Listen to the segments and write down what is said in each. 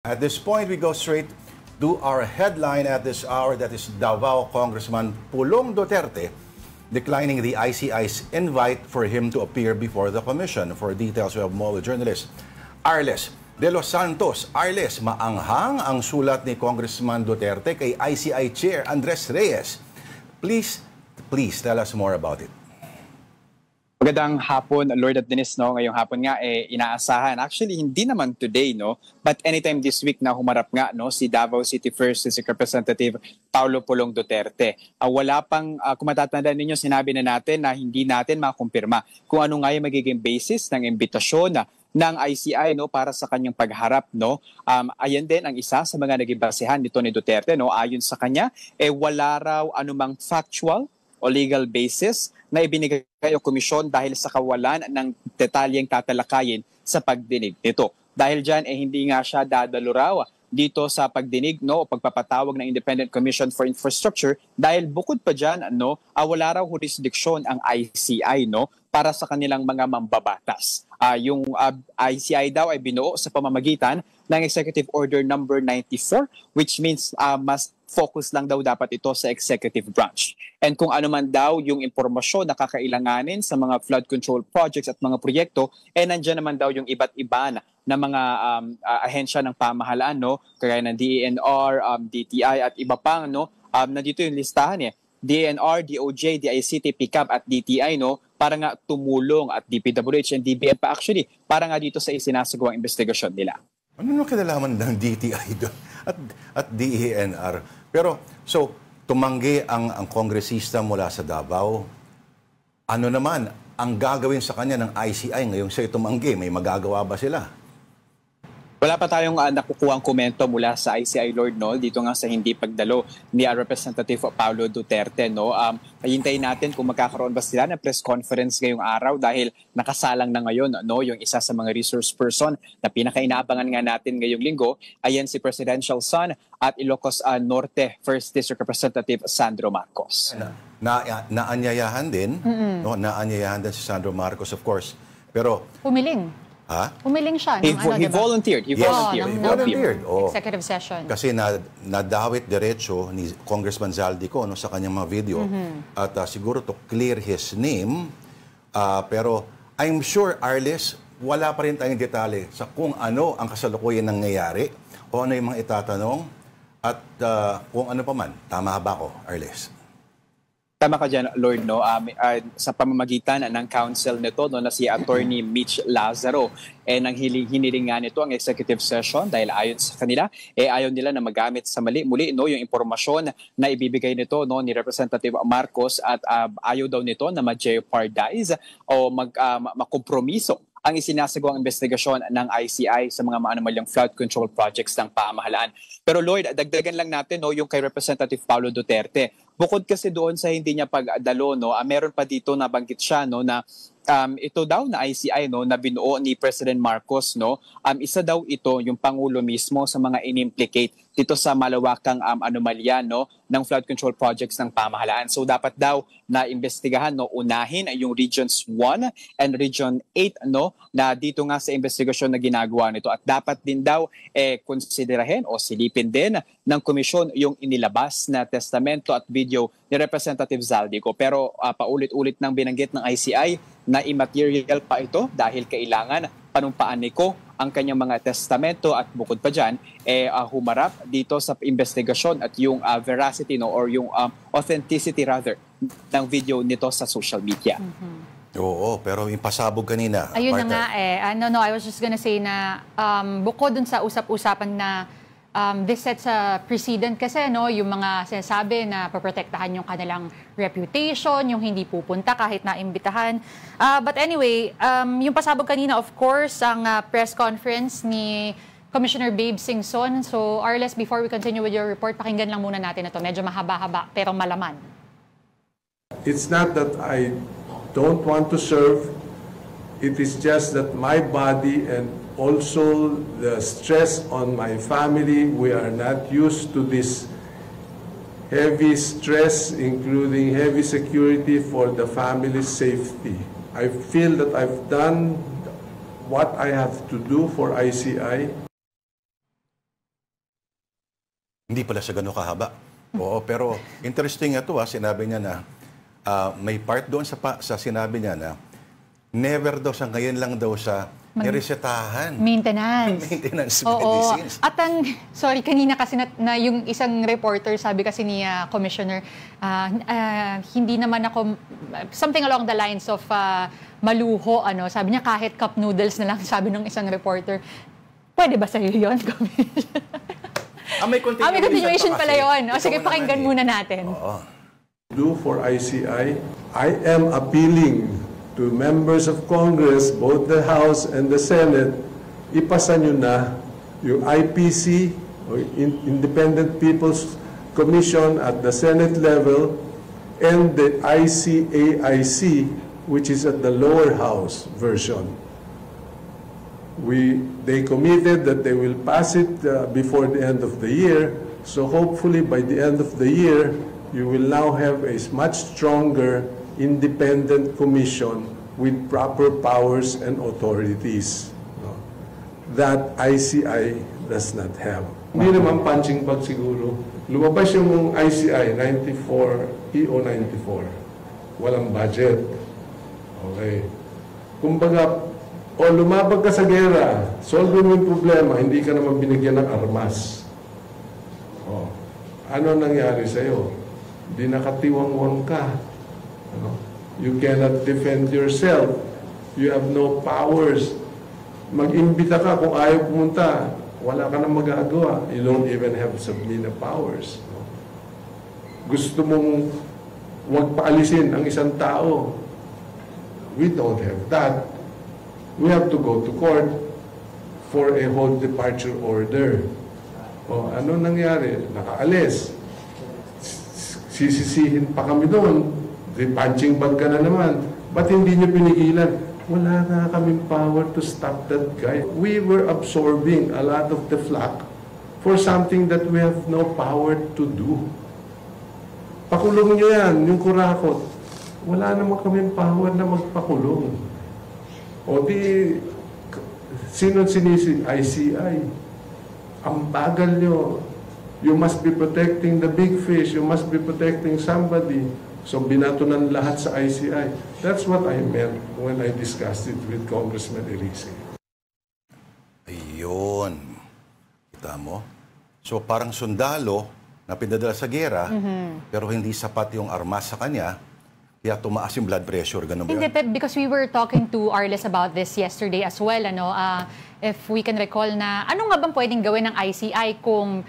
At this point, we go straight to our headline at this hour, that is Davao Congressman Pulong Duterte declining the ICI's invite for him to appear before the commission. For details, we have mobile journalist Arles de los Santos. Arles, maanghang ang sulat ni Congressman Duterte kay ICI Chair Andres Reyes. Please tell us more about it. Magandang hapon, Lord at Dennis, no? Ngayong hapon nga inaasahan. Actually, hindi naman today, no? But anytime this week na humarap nga, no, si Davao City First District Representative Paulo Pulong Duterte. Wala pang, kung matatandaan ninyo, sinabi na natin na hindi natin makumpirma kung ano nga yung magiging basis ng imbitasyon ng ICI, no, para sa kanyang pagharap, no. Ayan din ang isa sa mga naging basehan nito ni Duterte, no. Ayon sa kanya, wala raw anumang factual o legal basis na ibinigay o komisyon dahil sa kawalan ng detalyeng tatalakayin sa pagdinig nito. Dahil dyan, hindi nga siya dadalo raw dito sa pagdinig, no, o pagpapatawag ng Independent Commission for Infrastructure dahil bukod pa dyan, no, wala raw jurisdiction ang ICI, no, para sa kanilang mga mambabatas. Yung ICI daw ay binuo sa pamamagitan ng Executive Order number 94, which means mas focus lang daw dapat ito sa executive branch. And kung ano man daw yung impormasyon na kakailanganin sa mga flood control projects at mga proyekto, nandiyan naman daw yung iba't iba na mga ahensya ng pamahalaan, no, kagaya ng DENR, DTI at iba pang, no, nandito yung listahan DENR, DOJ, DICT, PICAP at DTI, no, para nga tumulong at DPWH and DBM pa actually para nga dito sa isinasagawang investigasyon nila. Ano nung kinalaman ng DTI doon at DENR? Pero, so, tumanggi ang kongresista mula sa Davao. Ano naman ang gagawin sa kanya ng ICI ngayong siya tumanggi? May magagawa ba sila? Wala pa tayong nakukuhang komento mula sa ICI, Lord, no, dito nga sa hindi pagdalo ni Representative Paulo Duterte, no. Hintayin natin kung magkakaroon ba sila ng press conference ngayong araw dahil nakasalang na ngayon, no, yung isa sa mga resource person na pinakainaabangan nga natin ngayong linggo, ayan si Presidential Son at Ilocos Norte First District Representative Sandro Marcos. Naanyayahan din, no, naanyayahan din si Sandro Marcos, of course. Pero Pumiling. Umiling siya. He volunteered. He volunteered. Executive session. Kasi nadawit diretso ni Congressman Zaldico, no, sa kanyang mga video. At siguro to clear his name. Pero I'm sure, Arles, wala pa rin tayong detalye sa kung ano ang kasalukuyan nangyayari o ano yung mga itatanong at kung ano pa man. Tama ba ako, Arles? Tama ka dyan, Lord, no? Sa pamamagitan ng counsel nito, no, na si Attorney Mitch Lazaro, nang hiniling nga nito ang executive session dahil ayon sa kanila, ayaw nila na magamit sa muli, no, yung impormasyon na ibibigay nito, no, ni Representative Marcos at ayaw daw nito na ma-jeopardize o makompromiso ang isinasagawang investigasyon ng ICI sa mga maanumalyang flood control projects ng pamahalaan. Pero Lord, dagdagan lang natin, no, yung kay Representative Paulo Duterte. Bukod kasi doon sa hindi niya pagdalo, no, meron pa dito na banggit siya, no, na ito daw na ICI, no, na binuo ni President Marcos, no, isa daw ito yung Pangulo mismo sa mga inimplicate dito sa malawakang anomalya, no, ng flood control projects ng pamahalaan. So dapat daw na investigahan, no, unahin yung Regions 1 and Region 8, no, na dito nga sa investigasyon na ginagawa nito at dapat din daw konsiderahin o silipin din ng komisyon yung inilabas na testamento at video ni Representative Zaldico. Pero paulit-ulit nang binanggit ng ICI na immaterial pa ito dahil kailangan panumpaan niko ang kanyang mga testamento at bukod pa dyan, humarap dito sa investigasyon at yung veracity, no, or yung authenticity rather ng video nito sa social media. Oo, pero yung pasabog kanina. Ayun na nga I was just gonna say na bukod dun sa usap-usapan na this sets a precedent kasi, no, yung mga sinasabi na paprotektahan yung kanilang reputation, yung hindi pupunta kahit naimbitahan. But anyway, yung pasabog kanina, of course, ang press conference ni Commissioner Babe Singson. So, Arles, before we continue with your report, pakinggan lang muna natin ito. Medyo mahaba-haba, pero malaman. It's not that I don't want to serve. It is just that my body and also the stress on my family, we are not used to this heavy stress, including heavy security for the family's safety. I feel that I've done what I have to do for ICI. Hindi pala siya gano'n kahaba. Oo, pero interesting ito sinabi niya na may part doon sa sinabi niya na never daw sa ngayon lang daw sa niresetahan. Maintenance. Maintenance Oo. medicines. At sorry, kanina kasi na yung isang reporter, sabi kasi ni Commissioner, hindi naman ako, something along the lines of maluho, sabi niya kahit cup noodles na lang, sabi ng isang reporter. Pwede ba sa'yo yun, May continuation pala yun. Sige, pakinggan muna natin. Oo. Do for ICI, I am appealing to members of Congress, both the House and the Senate, ipasa nyo na yung IPC, or Independent People's Commission at the Senate level, and the ICAIC, which is at the lower house version. They committed that they will pass it before the end of the year, so hopefully by the end of the year, you will now have a much stronger independent commission with proper powers and authorities that ICI does not have. Hindi naman punching bag siguro. Lumabas yung ICI 94, EO 94. Walang budget. Okay. Kumbaga, lumabag ka sa gera, solve mo yung problema, hindi ka naman binigyan ng armas. Ano nangyari sa'yo? Di nakatiwangwang ka. You cannot defend yourself. You have no powers. Mag-imbita ka kung ayaw pumunta. Wala ka nang magagawa. You don't even have subpoena powers. Gusto mong huwag paalisin ang isang tao. We don't have that. We have to go to court for a whole departure order. Ano nangyari? Nakaalis. Sisisihin pa kami doon. Punching bag ka na naman. Ba't hindi niyo pinigilan? Wala nga kaming power to stop that guy. We were absorbing a lot of the flack for something that we have no power to do. Pakulong niyo yan, yung kurakot. Wala naman kaming power na magpakulong. O di, sino sinisi? ICI. Ang bagal nyo. You must be protecting the big fish. You must be protecting somebody. So binato ng lahat sa ICI. That's what I meant when I discussed it with Congressman Elise. Ayun. Kita mo? So parang sundalo na pinadala sa gera, pero hindi sapat yung armas sa kanya, kaya tumaas yung blood pressure. Ganun ba Hindi, yun? because we were talking to Arles about this yesterday as well. If we can recall na, ano nga bang pwedeng gawin ng ICI kung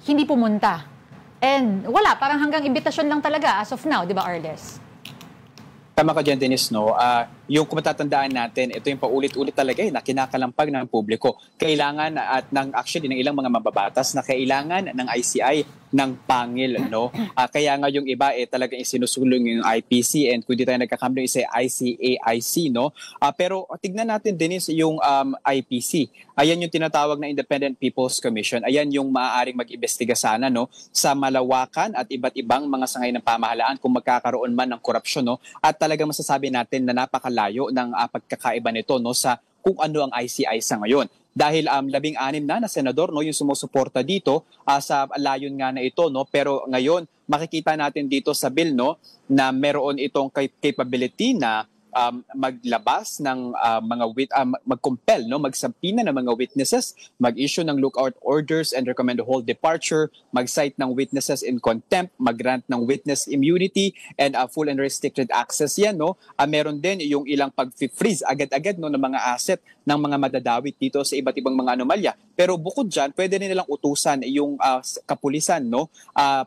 hindi pumunta? And wala, parang hanggang imbitasyon lang talaga as of now, di ba, Arles? Tama ka dyan, Dennis, no? Yung kung matatandaan natin, ito yung paulit-ulit talaga na kinakalampag ng publiko. Kailangan at actually ng ilang mga mababatas na kailangan ng ICI ng pangil, no? Kaya nga yung iba talagang isinusulong yung IPC, and kung di tayo nagkakamali isa ICAIC, no? Pero tignan natin, Dennis, yung IPC. Ayan yung tinatawag na Independent People's Commission. Ayan yung maaaring mag-imbestiga sana, no, sa malawakan at iba't ibang mga sangay ng pamahalaan kung magkakaroon man ng korupsyon, no? At talagang masasabi natin na napakalayo ng pagkakaiba nito, no, sa kung ano ang ICI sa ngayon. Dahil 16 na senador, no, yung sumusuporta dito sa layon nga na ito, no, pero ngayon makikita natin dito sa bill, no, na meron itong capability na maglabas ng mag-compel, no, magsabina ng mga witnesses, mag-issue ng lookout orders and recommend whole departure, mag-cite ng witnesses in contempt, mag-grant ng witness immunity and full and restricted access yan, no. Meron din yung ilang pag-freeze agad-agad, no, ng mga asset ng mga madadawit dito sa iba't ibang mga anomalya. Pero bukod dyan, pwede rin nilang utusan yung kapulisan, no,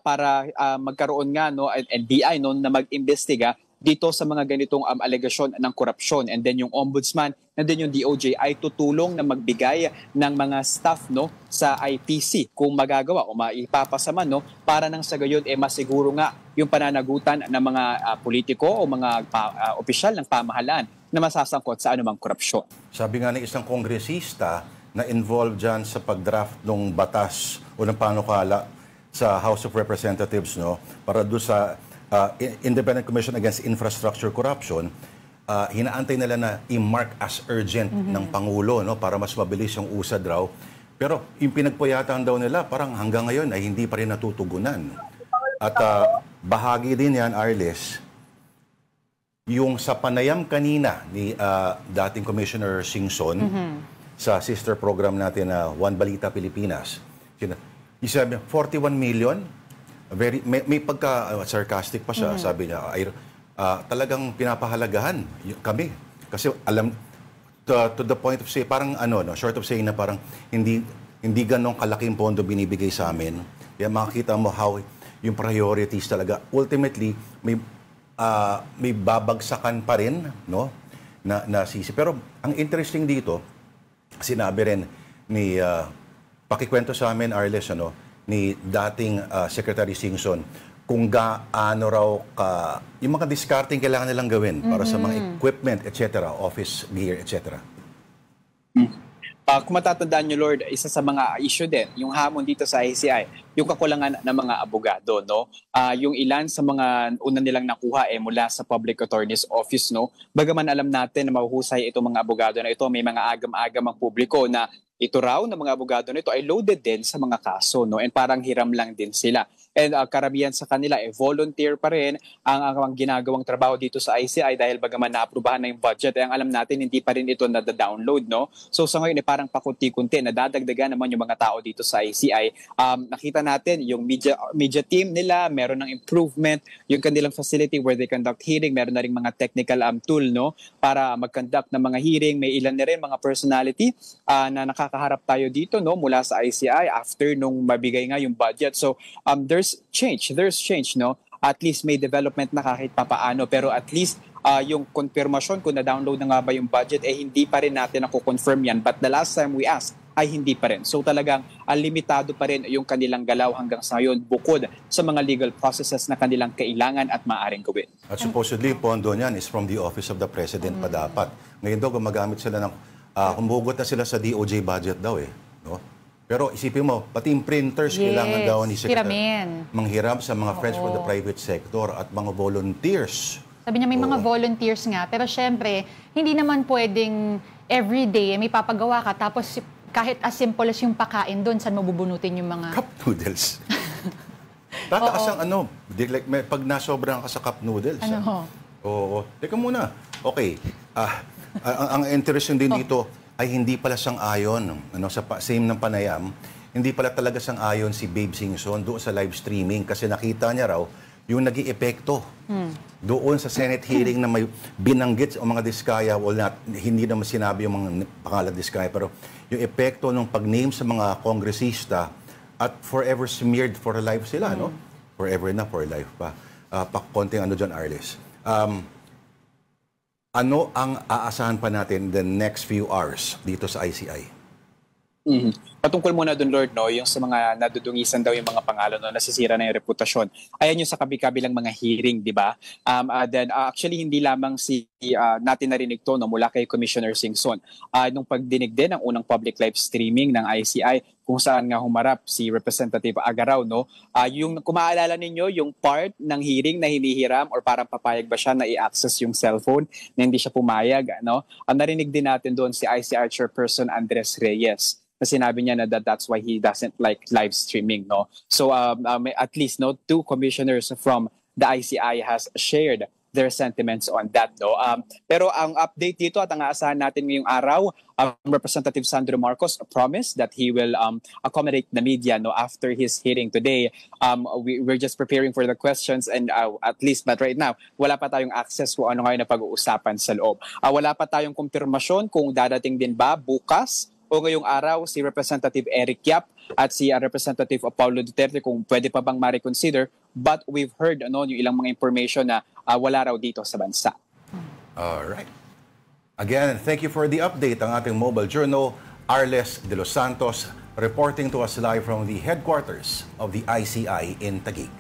para magkaroon nga, no, NBI, no, na mag-imbestiga dito sa mga ganitong alegasyon ng korupsyon. And then yung ombudsman, and then yung DOJ ay tutulong na magbigay ng mga staff, no, sa IPC kung magagawa o maipapasa man, no, para nang sa gayon masiguro nga yung pananagutan ng mga politiko o mga opisyal ng pamahalaan na masasangkot sa anumang korupsyon. Sabi nga ng isang kongresista na involved dyan sa pag-draft ng batas o ng panukala sa House of Representatives, no, para doon sa Independent Commission Against Infrastructure Corruption, hinaantay nila na i-mark as urgent ng Pangulo, no, para mas mabilis yung usad raw Pero yung pinagpuyatan daw nila, parang hanggang ngayon ay hindi pa rin natutugunan. At bahagi din yan, Arles, yung sa panayam kanina ni dating Commissioner Singson sa sister program natin na One Balita Pilipinas, sabi niya, 41 million, may pagka-sarcastic pa siya, sabi niya, talagang pinapahalagahan kami. Kasi alam, to the point of say, parang short of saying na parang hindi ganong kalaking pondo binibigay sa amin. Kaya makikita mo how yung priorities talaga. Ultimately, may babagsakan pa rin, no? Na sisi. Pero ang interesting dito, sinabi rin ni, pakikwento sa amin, Arles, ni dating Secretary Singson, kung gaano raw yung mga discarding kailangan nilang gawin para sa mga equipment, etc., office gear, etc. Kung matatandaan nyo, Lord, isa sa mga issue din, yung hamon dito sa ICI, yung kakulangan ng mga abogado, no? Yung ilan sa mga una nilang nakuha mula sa Public Attorney's Office, no? Bagaman alam natin na mahuhusay itong mga abogado na ito, may mga agam-agam ang publiko na ito raw ng mga abogado nito ay loaded din sa mga kaso, no? And parang hiram lang din sila. And karamihan sa kanila volunteer pa rin ang ginagawang trabaho dito sa ICI dahil bagaman naaprubahan na yung budget, ang alam natin hindi pa rin ito na-download, no? So sa ngayon parang pakunti-kunti, nadadagdagan naman yung mga tao dito sa ICI. Nakita natin yung media team nila, meron ng improvement, yung kanilang facility where they conduct hearing, meron na rin mga technical tool, no? Para mag-conduct ng mga hearing. May ilan na rin mga personality na nakakaharap tayo dito, no? Mula sa ICI after nung mabigay nga yung budget. So there's change, no? At least may development na kahit papaano, pero at least yung confirmation kung na-download na nga ba yung budget, hindi pa rin natin confirm yan. But the last time we asked, ay hindi pa rin. So talagang limitado pa rin yung kanilang galaw hanggang sa ngayon bukod sa mga legal processes na kanilang kailangan at maaaring gawin. At supposedly, pondo niyan is from the Office of the President pa dapat. Ngayon daw, gumagamit sila ng, kumugot na sila sa DOJ budget daw no? Pero isipin mo, pati yung printers kailangan daw ni Secretary manghiram sa mga friends for the private sector at mga volunteers. Sabi niya may mga volunteers nga, pero syempre, hindi naman pwedeng everyday may papagawa ka, tapos kahit as simple as yung pakain doon, saan mabubunutin yung mga... Cup noodles. Tataas ang pag nasobrang ka sa cup noodles. Oo. Teka muna. Okay. Ang interesting din dito, ay hindi pala sang-ayon, sa same ng panayam, hindi pala talaga sang-ayon si Babe Singson doon sa live streaming kasi nakita niya raw yung naging epekto doon sa Senate hearing na may binanggit o mga diskaya, hindi naman sinabi yung mga pangalan diskaya, pero yung epekto ng pag-name sa mga kongresista at forever smeared for life sila, no? Forever na, for life pa. Konting dyan, Arles. Ano ang aasahan pa natin the next few hours dito sa ICI? Patungkol muna doon, Lord, no, yung sa mga nadudungisan daw yung mga pangalan, no, nasisira na yung reputasyon. Ayan yung sa kabi-kabilang mga hearing, di ba? Then actually hindi lamang natin narinig to, no, mula kay Commissioner Singson. Nung pagdinig din ng unang public live streaming ng ICI, kung saan nga humarap si Representative Agaraw, no? Yung kung maalala ninyo, yung part ng hearing na hinihiram or parang papayag ba siya na i-access yung cellphone na hindi siya pumayag, no? Narinig din natin doon si ICI Chairperson Andres Reyes na sinabi niya na that's why he doesn't like live streaming, no? So at least, no, 2 commissioners from the ICI has shared their sentiments on that, no? Pero ang update dito at ang aasahan natin ngayong araw, Representative Sandro Marcos promised that he will accommodate the media, no, after his hearing today. We're just preparing for the questions and at least, but right now, wala pa tayong access kung ano ngayon na pag-uusapan sa loob. Wala pa tayong kumpirmasyon kung dadating din ba bukas o ngayong araw si Representative Eric Yap at si Representative Paulo Duterte kung pwede pa bang ma-reconsider, but we've heard yung ilang mga information na wala raw dito sa bansa. Alright. Again, thank you for the update. Ang ating mobile journal, Arles de los Santos, reporting to us live from the headquarters of the ICI in Taguig.